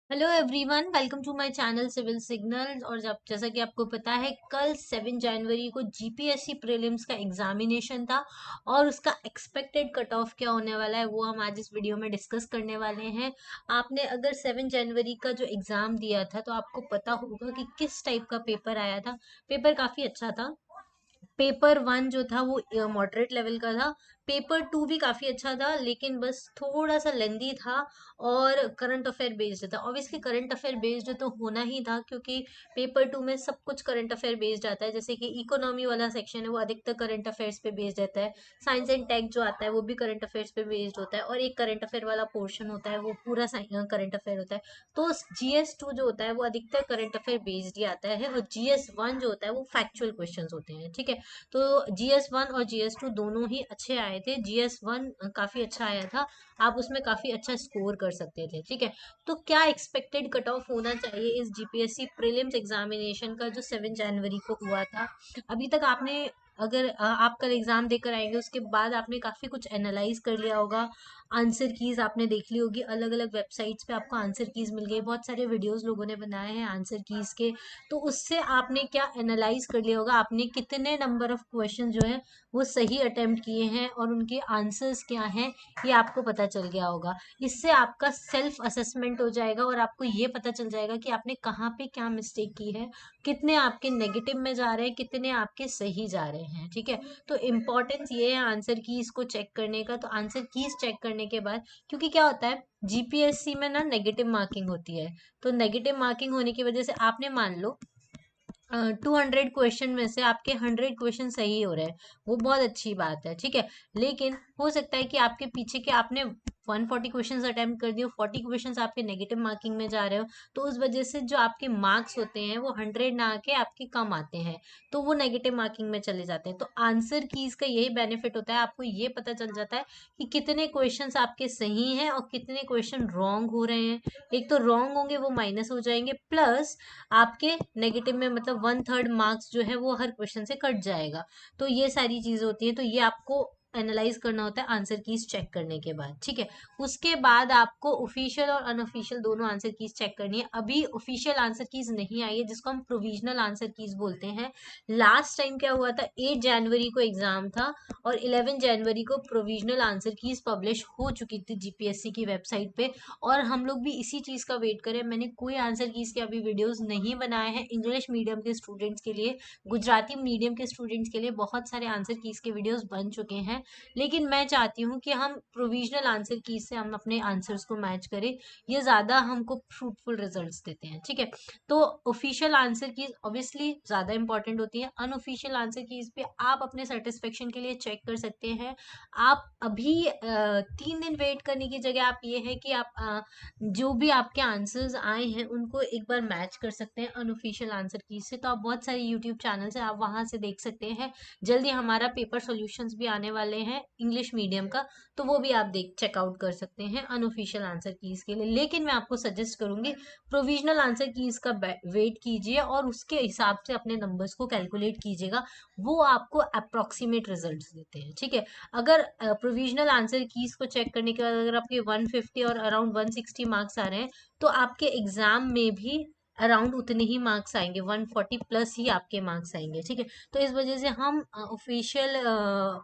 Hello everyone, welcome to my channel civil signal. और जब जैसा कि आपको पता है, कल 7 जनवरी को जीपीएससी प्रीलिम्स का एग्जामिनेशन था और उसका एक्सपेक्टेड कट ऑफ क्या होने वाला है वो हम आज इस वीडियो में डिस्कस करने वाले हैं। आपने अगर 7 जनवरी का जो एग्जाम दिया था तो आपको पता होगा कि किस टाइप का पेपर आया था। पेपर काफी अच्छा था। पेपर वन जो था वो मॉडरेट लेवल का था। पेपर टू भी काफी अच्छा था, लेकिन बस थोड़ा सा लेंदी था और करंट अफेयर बेस्ड था। ऑब्वियसली करंट अफेयर बेस्ड तो होना ही था, क्योंकि पेपर टू में सब कुछ करंट अफेयर बेस्ड आता है। जैसे कि इकोनॉमी वाला सेक्शन है वो अधिकतर करंट अफेयर्स पे बेस्ड रहता है। साइंस एंड टेक जो आता है वो भी करंट अफेयर्स पे बेस्ड होता है, और एक करंट अफेयर वाला पोर्शन होता है वो पूरा करंट अफेयर होता है। तो जीएस टू जो होता है वो अधिकतर करंट अफेयर बेस्ड ही आता है, और जीएस वन जो होता है वो फैक्चुअल क्वेश्चंस होते हैं। ठीक है। तो जीएस वन और जीएस टू दोनों ही अच्छे आए थे। जीएस वन काफी अच्छा आया था, आप उसमें काफी अच्छा स्कोर कर सकते थे। ठीक है। तो क्या एक्सपेक्टेड कट ऑफ होना चाहिए इस जीपीएससी प्रीलिम्स एग्जामिनेशन का जो 7 जनवरी को हुआ था? अभी तक आपने, अगर आप कल एग्जाम देकर आएंगे उसके बाद आपने काफी कुछ एनालाइज कर लिया होगा। आंसर कीज आपने देख ली होगी, अलग अलग वेबसाइट्स पे आपको आंसर कीज मिल गई, बहुत सारे वीडियोस लोगों ने बनाए हैं आंसर कीज के। तो उससे आपने क्या एनालाइज कर लिया होगा, आपने कितने नंबर ऑफ क्वेश्चन जो है वो सही अटेम्प्ट किए हैं और उनके आंसर्स क्या हैं, ये आपको पता चल गया होगा। इससे आपका सेल्फ असेसमेंट हो जाएगा और आपको ये पता चल जाएगा कि आपने कहाँ पे क्या मिस्टेक की है, कितने आपके नेगेटिव में जा रहे हैं, कितने आपके सही जा रहे हैं। ठीक है। तो इम्पोर्टेंस ये है आंसर कीज को चेक करने का। तो आंसर कीज चेक करने के बाद, क्योंकि क्या होता है जीपीएससी में ना नेगेटिव मार्किंग होती है। तो नेगेटिव मार्किंग होने की वजह से आपने मान लो 200 क्वेश्चन में से आपके 100 क्वेश्चन सही हो रहे हैं, वो बहुत अच्छी बात है। ठीक है। लेकिन हो सकता है कि आपके पीछे के आपने 140 क्वेश्चन अटेम्प्ट कर दिए, 40 क्वेश्चन आपके नेगेटिव मार्किंग में जा रहे हो, तो उस वजह से जो आपके मार्क्स होते हैं वो 100 ना आके आपके कम आते हैं, तो वो नेगेटिव मार्किंग में चले जाते हैं। तो आंसर कीज का यही बेनिफिट होता है, आपको ये पता चल जाता है कि कितने क्वेश्चंस आपके सही हैं और कितने क्वेश्चन रॉन्ग हो रहे हैं। एक तो रॉन्ग होंगे वो माइनस हो जाएंगे, प्लस आपके नेगेटिव में मतलब 1/3 मार्क्स जो है वो हर क्वेश्चन से कट जाएगा। तो ये सारी चीजें होती है, तो ये आपको एनालाइज करना होता है आंसर कीज चेक करने के बाद। ठीक है। उसके बाद आपको ऑफिशियल और अनऑफिशियल दोनों आंसर कीज चेक करनी है। अभी ऑफिशियल आंसर कीज नहीं आई है, जिसको हम प्रोविजनल आंसर कीज बोलते हैं। लास्ट टाइम क्या हुआ था, 8 जनवरी को एग्जाम था और 11 जनवरी को प्रोविजनल आंसर कीज पब्लिश हो चुकी थी जीपीएससी की वेबसाइट पे। और हम लोग भी इसी चीज का वेट करें। मैंने कोई आंसर कीज के अभी वीडियोस नहीं बनाए हैं इंग्लिश मीडियम के स्टूडेंट्स के लिए। गुजराती मीडियम के स्टूडेंट्स के लिए बहुत सारे आंसर कीज के वीडियोस बन चुके हैं, लेकिन मैं चाहती हूँ कि हम प्रोविजनल आंसर कीज से हम अपने आंसर्स को मैच करें। ये ज्यादा हमको फ्रूटफुल रिजल्ट्स देते हैं। ठीक है। तो ऑफिशियल आंसर कीज ऑब्वियसली ज्यादा इंपॉर्टेंट होती है। अनऑफिशियल आंसर कीज पे आप अपने सेटिस्फेक्शन के लिए चेक कर सकते हैं। आप अभी 3 दिन वेट करने की जगह आप ये है कि आप जो भी आपके आंसर्स आए हैं उनको एक बार मैच कर सकते हैं अनऑफिशियल आंसर की से। तो आप बहुत सारे यूट्यूब चैनल्स हैं, आप वहां से देख सकते हैं। जल्दी हमारा पेपर सॉल्यूशंस भी आने वाले हैं इंग्लिश मीडियम का, तो वो भी आप देख चेकआउट कर सकते हैं अनऑफिशियल आंसर कीज के लिए। लेकिन मैं आपको सजेस्ट करूंगी प्रोविजनल आंसर कीज का वेट कीजिए और उसके हिसाब से अपने नंबर्स को कैलकुलेट कीजिएगा। वो आपको अप्रोक्सीमेट रिजल्ट्स देते हैं। ठीक है। अगर प्रोविजनल आंसर कीज को चेक करने के बाद अगर आपके 150 और अराउंड 160 मार्क्स आ रहे हैं, तो आपके एग्जाम में भी अराउंड उतने ही मार्क्स आएंगे, 140 प्लस ही आपके मार्क्स आएंगे। ठीक है। तो इस वजह से हम ऑफिशियल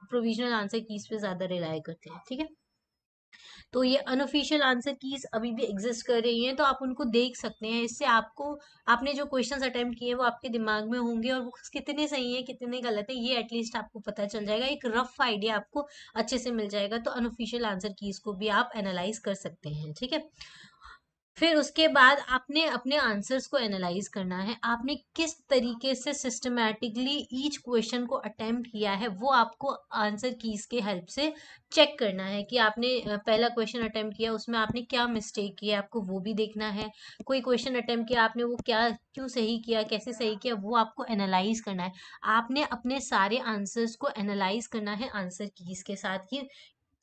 प्रोविजनल आंसर कीज पे ज्यादा रिलाई करते हैं। ठीक है। तो ये अनऑफिशियल आंसर कीज अभी भी एग्जिस्ट कर रही हैं, तो आप उनको देख सकते हैं। इससे आपको आपने जो क्वेश्चंस अटेम्प्ट किए वो आपके दिमाग में होंगे, और वो कितने सही है कितने गलत है ये एटलीस्ट आपको पता चल जाएगा, एक रफ आइडिया आपको अच्छे से मिल जाएगा। तो अनऑफिशियल आंसर कीज को भी आप एनालाइज कर सकते हैं। ठीक है। फिर उसके बाद आपने अपने आंसर्स को एनालाइज करना है, आपने किस तरीके से सिस्टमैटिकली ईच क्वेश्चन को अटेम्प्ट किया है वो आपको आंसर कीज के हेल्प से चेक करना है। कि आपने पहला क्वेश्चन अटेम्प्ट किया उसमें आपने क्या मिस्टेक किया, आपको वो भी देखना है। कोई क्वेश्चन अटेम्प्ट किया आपने, वो क्या क्यों सही किया, कैसे सही किया, वो आपको एनालाइज करना है। आपने अपने सारे आंसर्स को एनालाइज करना है आंसर कीज के साथ कि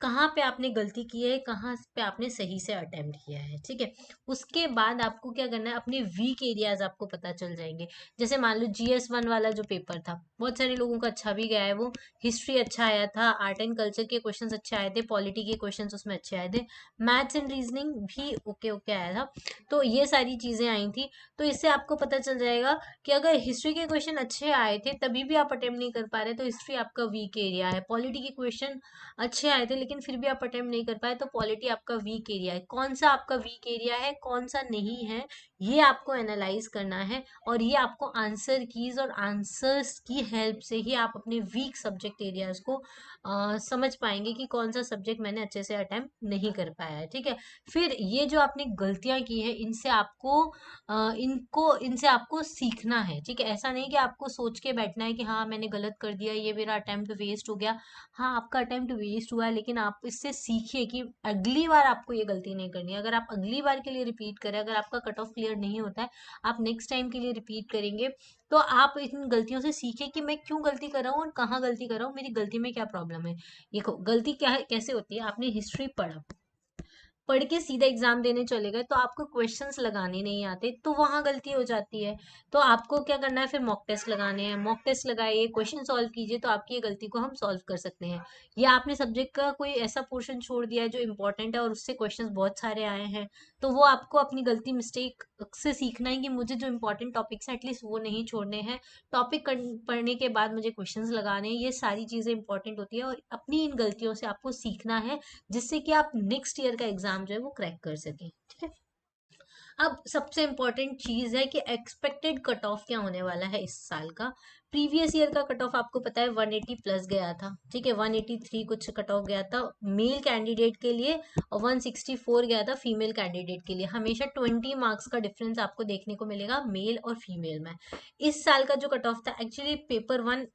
कहाँ पे आपने गलती की है, कहाँ पे आपने सही से अटेम्प्ट किया है, ठीक है। उसके बाद आपको क्या करना है, अपने वीक एरियाज आपको पता चल जाएंगे। जैसे मान लो GS1 वाला जो पेपर था, बहुत सारे लोगों का अच्छा भी गया है वो। हिस्ट्री अच्छा आया था, आर्ट एंड कल्चर के क्वेश्चंस अच्छे आए थे, पॉलिटी के क्वेश्चंस उसमें अच्छे आए थे, मैथ्स एंड रीजनिंग भी ओके ओके आया था। तो ये सारी चीजें आई थी। तो इससे आपको पता चल जाएगा कि अगर हिस्ट्री के क्वेश्चन अच्छे आए थे तभी भी आप अटेम्प्ट नहीं कर पा रहे, तो हिस्ट्री आपका वीक एरिया है। पॉलिटी के क्वेश्चन अच्छे आए थे लेकिन फिर भी आप अटेम्प्ट नहीं कर पाए, तो पॉलिटी आपका वीक एरिया है। कौन सा आपका वीक एरिया है, कौन सा नहीं है, ये आपको एनालाइज करना है। और ये आपको आंसर कीज और आंसर्स की हेल्प से ही आप अपने वीक सब्जेक्ट एरियाज को समझ पाएंगे कि कौन सा सब्जेक्ट मैंने अच्छे से अटेम्प्ट नहीं कर पाया है, ठीक है। फिर ये जो आपने गलतियां की है, इनसे आपको सीखना है, ठीक है। ऐसा नहीं कि आपको सोच के बैठना है कि हाँ मैंने गलत कर दिया, ये मेरा अटेम्प्ट वेस्ट हो गया। हाँ, आपका अटेम्प्ट वेस्ट हुआ है, लेकिन आप इससे सीखिए कि अगली बार आपको ये गलती नहीं करनी है। अगर आप अगली बार के लिए रिपीट करें, अगर आपका कट ऑफ क्लियर नहीं होता है, आप नेक्स्ट टाइम के लिए रिपीट करेंगे, तो आप इन गलतियों से सीखे कि मैं क्यों गलती कर रहा हूँ और कहाँ गलती कर रहा हूँ, मेरी गलती में क्या प्रॉब्लम है। देखो गलती क्या है, कैसे होती है। आपने हिस्ट्री पढ़ा, पढ़ के सीधा एग्जाम देने चले गए, तो आपको क्वेश्चंस लगाने नहीं आते, तो वहां गलती हो जाती है। तो आपको क्या करना है, फिर मॉक टेस्ट लगाने हैं, मॉक टेस्ट लगाइए, क्वेश्चन सॉल्व कीजिए, तो आपकी ये गलती को हम सॉल्व कर सकते हैं। या आपने सब्जेक्ट का कोई ऐसा पोर्शन छोड़ दिया है जो इंपॉर्टेंट है और उससे क्वेश्चंस बहुत सारे आए हैं, तो वो आपको अपनी गलती मिस्टेक से सीखना है कि मुझे जो इंपॉर्टेंट टॉपिक्स हैं एटलीस्ट वो नहीं छोड़ने हैं। टॉपिक पढ़ने के बाद मुझे क्वेश्चंस लगाने हैं, ये सारी चीजें इंपॉर्टेंट होती है, और अपनी इन गलतियों से आपको सीखना है, जिससे कि आप नेक्स्ट ईयर का एग्जाम जो है वो क्रैक कर सकें, ठीक है। अब सबसे इम्पोर्टेंट चीज है कि एक्सपेक्टेड कट ऑफ क्या होने वाला है इस साल का। प्रीवियस ईयर का कट ऑफ आपको पता है 180 प्लस गया था, ठीक है। 183 कुछ कट ऑफ गया था मेल कैंडिडेट के लिए, और 164 गया था फीमेल कैंडिडेट के लिए। हमेशा 20 मार्क्स का डिफरेंस आपको देखने को मिलेगा मेल और फीमेल में। इस साल का जो कट ऑफ था, एक्चुअली पेपर 1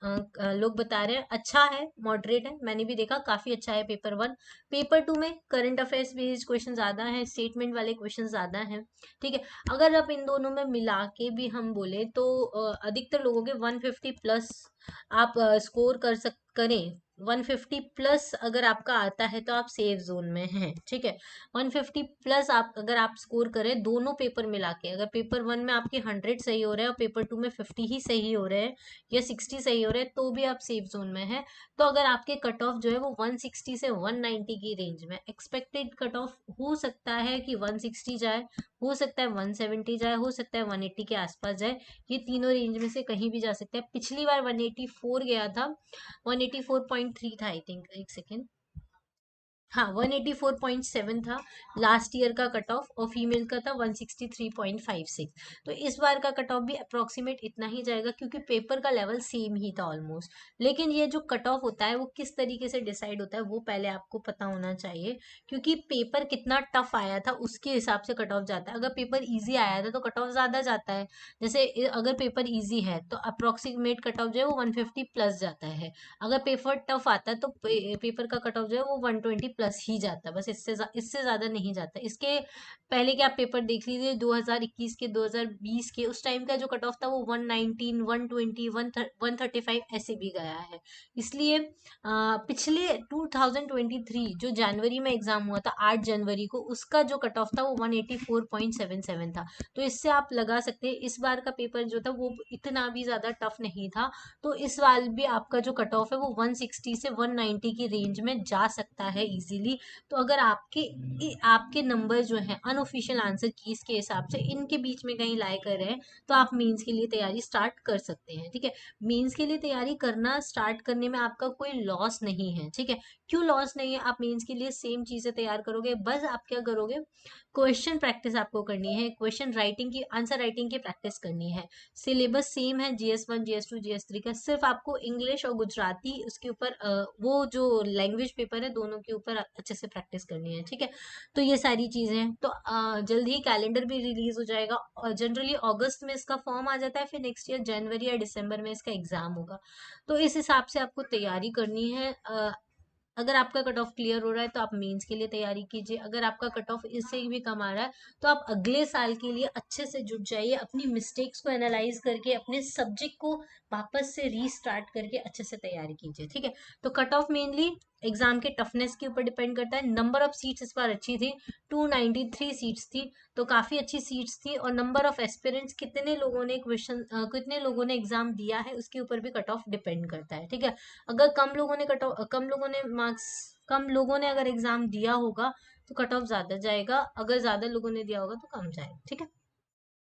लोग बता रहे हैं अच्छा है, मॉडरेट है, मैंने भी देखा काफी अच्छा है पेपर 1। पेपर 2 में करंट अफेयर्स बेस्ड क्वेश्चन ज्यादा है, स्टेटमेंट वाले क्वेश्चन ज्यादा हैं, ठीक है। अगर आप इन दोनों में मिला के भी हम बोले तो अधिकतर लोगों के 150 प्लस आप स्कोर करें। 150 प्लस अगर आपका आता है तो आप सेफ जोन में हैं, ठीक है। 150 प्लस आप अगर आप स्कोर करें दोनों पेपर मिला के, अगर पेपर 1 में आपके 100 सही हो रहे हैं और पेपर 2 में 50 ही सही हो रहे हैं या 60 सही हो रहे हैं, तो भी आप सेफ जोन में हैं। तो अगर आपके कट ऑफ जो है वो 160 से 190 की रेंज में, एक्सपेक्टेड कट ऑफ हो सकता है कि 160 जाए, हो सकता है 170 जाए, हो सकता है 180 के आसपास जाए। ये तीनों रेंज में से कहीं भी जा सकता है। पिछली बार 184 गया था, 184.3 था आई थिंक, एक सेकेंड, हाँ 184.7 था लास्ट ईयर का कट ऑफ, और फीमेल का था 163.56। तो इस बार का कट ऑफ भी अप्रोक्सीमेट इतना ही जाएगा, क्योंकि पेपर का लेवल सेम ही था ऑलमोस्ट। लेकिन ये जो कट ऑफ होता है वो किस तरीके से डिसाइड होता है वो पहले आपको पता होना चाहिए, क्योंकि पेपर कितना टफ आया था उसके हिसाब से कट ऑफ जाता है। अगर पेपर ईजी आया था तो कट ऑफ ज्यादा जाता है। जैसे अगर पेपर ईजी है तो अप्रोक्सीमेट कट ऑफ जो है वो 150 प्लस जाता है। अगर पेपर टफ आता है तो पेपर का कट ऑफ जो है वो 120 प्लस ही जाता है, बस इससे ज्यादा नहीं जाता। इसके पहले के आप पेपर देख लीजिए, 2021 के, 2020 के, उस टाइम का जो कट ऑफ था वो 119, 120, 135 ऐसे भी गया है। इसलिए पिछले 2023 जो जनवरी में एग्जाम हुआ था 8 जनवरी को, उसका जो कट ऑफ था वो 184.77 था। तो इससे आप लगा सकते हैं इस बार का पेपर जो था वो इतना भी ज्यादा टफ नहीं था। तो इस साल भी आपका जो कट ऑफ है वो 160 से 190 की रेंज में जा सकता है इजीली। तो अगर आपके नंबर जो है अनऑफिशियल आंसर कीज के हिसाब से इनके बीच में कहीं लाई कर रहे हैं, तो आप मेंस के लिए तैयारी स्टार्ट कर सकते हैं, ठीक है। मेंस के लिए तैयारी करना स्टार्ट करने में आपका कोई लॉस नहीं है, ठीक है। क्यों लॉस नहीं है, आप मेंस के लिए सेम चीजें तैयार करोगे, बस आप क्या करोगे, क्वेश्चन प्रैक्टिस आपको करनी है, क्वेश्चन राइटिंग की, आंसर राइटिंग की प्रैक्टिस करनी है। सिलेबस सेम है GS1 GS2 GS3 का, सिर्फ आपको इंग्लिश और गुजराती उसके ऊपर वो जो लैंग्वेज पेपर है दोनों के ऊपर अच्छे से प्रैक्टिस करनी है, ठीक है। तो ये सारी चीजें हैं। तो जल्द ही कैलेंडर भी रिलीज हो जाएगा, और जनरली अगस्त में इसका फॉर्म आ जाता है, फिर नेक्स्ट ईयर जनवरी या दिसंबर में इसका एग्जाम होगा। तो इस हिसाब से आपको तैयारी करनी है। अगर आपका कट ऑफ क्लियर हो रहा है तो आप मेंस के लिए तैयारी कीजिए, अगर आपका कट ऑफ इससे भी कम आ रहा है तो आप अगले साल के लिए अच्छे से जुट जाइए, अपनी मिस्टेक्स को एनालाइज करके अपने सब्जेक्ट को वापस से रीस्टार्ट करके अच्छे से तैयारी कीजिए, ठीक है। तो कट ऑफ मेनली एग्जाम के टफनेस के ऊपर डिपेंड करता है। नंबर ऑफ सीट्स इस बार अच्छी थी, 293 सीट्स थी, तो काफी अच्छी सीट्स थी। और नंबर ऑफ एस्पिरेंट्स, कितने लोगों ने क्वेश्चन कितने लोगों ने एग्जाम दिया है उसके ऊपर भी कट ऑफ डिपेंड करता है, ठीक है। अगर कम लोगों ने मार्क्स, कम लोगों ने अगर एग्जाम दिया होगा तो कट ऑफ ज्यादा जाएगा, अगर ज्यादा लोगों ने दिया होगा तो कम जाएगा, ठीक है।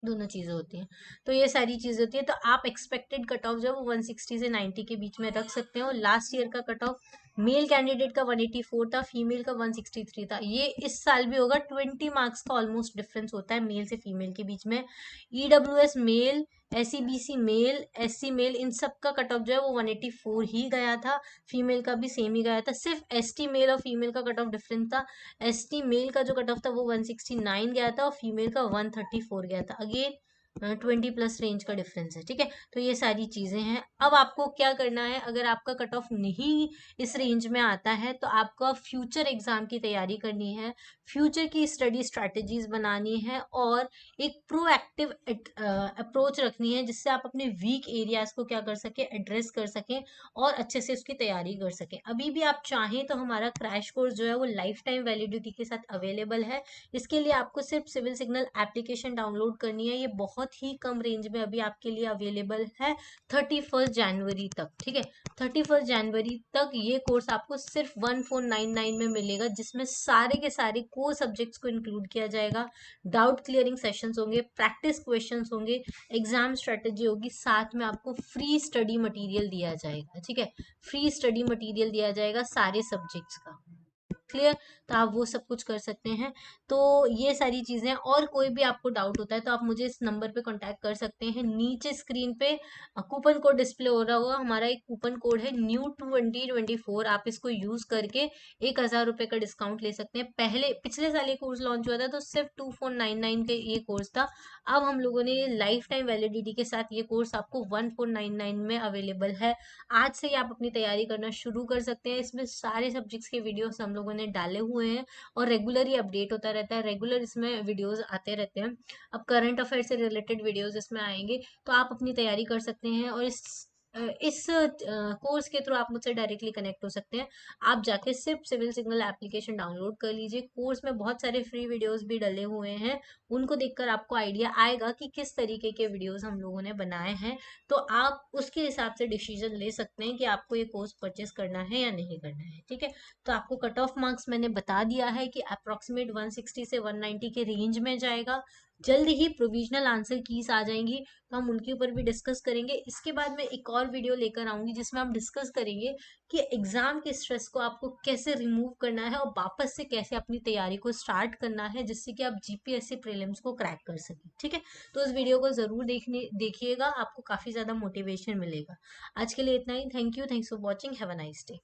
दोनों चीजें होती हैं। तो ये सारी चीजें होती है। तो आप एक्सपेक्टेड कट ऑफ जो है वो 160 से 90 के बीच में रख सकते हो। लास्ट ईयर का कट ऑफ मेल कैंडिडेट का 184 था, फीमेल का 163 था। ये इस साल भी होगा। 20 मार्क्स का ऑलमोस्ट डिफरेंस होता है मेल से फीमेल के बीच में। EWS male, SEBC male, SC male, इन सब का कट ऑफ जो है वो 184 ही गया था। फीमेल का भी सेम ही गया था। सिर्फ एसटी मेल और फीमेल का कट ऑफ डिफरेंस था। एसटी मेल का जो कट ऑफ था वो 169 गया था और फीमेल का 134 गया था। अगेन 20 प्लस रेंज का डिफरेंस है, ठीक है। तो ये सारी चीजें हैं। अब आपको क्या करना है, अगर आपका कट ऑफ नहीं इस रेंज में आता है तो आपका फ्यूचर एग्जाम की तैयारी करनी है, फ्यूचर की स्टडी स्ट्रैटेजीज बनानी है और एक प्रोएक्टिव अप्रोच रखनी है, जिससे आप अपने वीक एरियाज को क्या कर सके, एड्रेस कर सकें और अच्छे से उसकी तैयारी कर सकें। अभी भी आप चाहें तो हमारा क्रैश कोर्स जो है वो लाइफ टाइम वैलिडिटी के साथ अवेलेबल है। इसके लिए आपको सिर्फ सिविल सिग्नल एप्लीकेशन डाउनलोड करनी है। ये बहुत ही कम रेंज में अभी आपके लिए अवेलेबल है 31 जनवरी तक, ठीक है। 31 जनवरी तक ये कोर्स आपको सिर्फ 1499 में मिलेगा, जिसमें सारे के सारे कोर सब्जेक्ट्स को इंक्लूड किया जाएगा। डाउट क्लियरिंग सेशंस होंगे, प्रैक्टिस क्वेश्चंस होंगे, एग्जाम स्ट्रेटेजी होगी, साथ में आपको फ्री स्टडी मटेरियल दिया जाएगा, ठीक है। फ्री स्टडी मटेरियल दिया जाएगा सारे सब्जेक्ट्स का, क्लियर। तो आप वो सब कुछ कर सकते हैं। तो ये सारी चीजें, और कोई भी आपको डाउट होता है तो आप मुझे इस नंबर पे कांटेक्ट कर सकते हैं। नीचे स्क्रीन पे कूपन कोड डिस्प्ले हो रहा होगा, हमारा एक कूपन कोड है न्यू 2024। आप इसको यूज करके 1000 रुपए का डिस्काउंट ले सकते हैं। पहले पिछले साल ये कोर्स लॉन्च हुआ था तो सिर्फ 2499 के ये कोर्स था। अब हम लोगों ने लाइफ टाइम वैलिडिटी के साथ ये कोर्स आपको 1499 में अवेलेबल है। आज से ही आप अपनी तैयारी करना शुरू कर सकते हैं। इसमें सारे सब्जेक्ट्स के वीडियोस हम लोगों ने डाले हुए हैं और रेगुलर ही अपडेट होता रहता है, रेगुलर इसमें वीडियोस आते रहते हैं। अब करंट अफेयर से रिलेटेड वीडियोस इसमें आएंगे, तो आप अपनी तैयारी कर सकते हैं। और इस कोर्स के थ्रू आप मुझसे डायरेक्टली कनेक्ट हो सकते हैं। आप जाके सिर्फ सिविल सिग्नल एप्लीकेशन डाउनलोड कर लीजिए। कोर्स में बहुत सारे फ्री वीडियोस भी डले हुए हैं, उनको देखकर आपको आइडिया आएगा कि किस तरीके के वीडियोस हम लोगों ने बनाए हैं। तो आप उसके हिसाब से डिसीजन ले सकते हैं कि आपको ये कोर्स परचेस करना है या नहीं करना है, ठीक है। तो आपको कट ऑफ मार्क्स मैंने बता दिया है कि अप्रोक्सीमेट 160 से 190 के रेंज में जाएगा। जल्द ही प्रोविजनल आंसर कीज आ जाएंगी, तो हम उनके ऊपर भी डिस्कस करेंगे। इसके बाद मैं एक और वीडियो लेकर आऊंगी जिसमें हम डिस्कस करेंगे कि एग्जाम के स्ट्रेस को आपको कैसे रिमूव करना है और वापस से कैसे अपनी तैयारी को स्टार्ट करना है, जिससे कि आप जीपीएससी प्रीलिम्स को क्रैक कर सकें, ठीक है। तो इस वीडियो को जरूर देखिएगा, आपको काफी ज्यादा मोटिवेशन मिलेगा। आज के लिए इतना ही। Thank you for watching. Have a nice day.